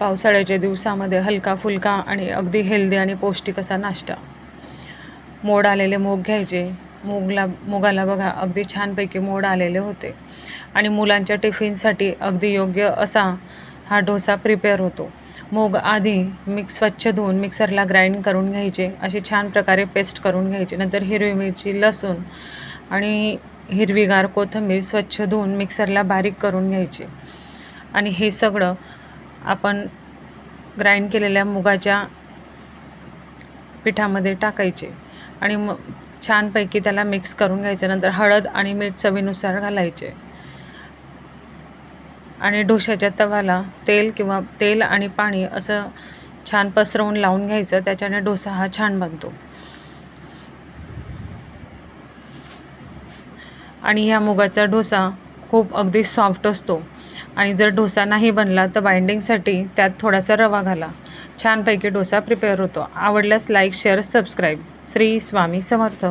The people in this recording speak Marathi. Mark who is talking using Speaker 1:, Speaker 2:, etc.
Speaker 1: पावसाळ्याच्या दिवसामध्ये हलका फुलका आणि अगदी हेल्दी आणि पौष्टिक असा नाश्ता. मोड आलेले मूग घ्यायचे. मुगाला बघा अगदी छानपैकी मोड आलेले होते आणि मुलांच्या टिफिनसाठी अगदी योग्य असा हा डोसा प्रिपेअर होतो. मूग आधी स्वच्छ धुवून मिक्सरला ग्राइंड करून घ्यायचे, अशी छान प्रकारे पेस्ट करून घ्यायची. नंतर हिरवी मिरची, लसूण आणि हिरवीगार कोथिंबीर स्वच्छ धुवून मिक्सरला बारीक करून घ्यायचे आणि हे सगळं आपण ग्राइंड केलेल्या मुगाच्या पिठामध्ये टाकायचे आणि मग छानपैकी त्याला मिक्स करून घ्यायचं. नंतर हळद आणि मीठ चवीनुसार घालायचे आणि डोशाच्या तव्याला तेल आणि पाणी असं छान पसरवून लावून घ्यायचं. त्याच्याने डोसा हा छान बनतो. आणि ह्या मुगाचा डोसा खूप अगदी सॉफ्ट असतो आणि जर डोसा नाही बनला तर बाइंडिंगसाठी त्यात थोडासा रवा घाला. छानपैकी डोसा प्रिपेअर होतो. आवडल्यास like, share, subscribe. Shri Swami Samarth.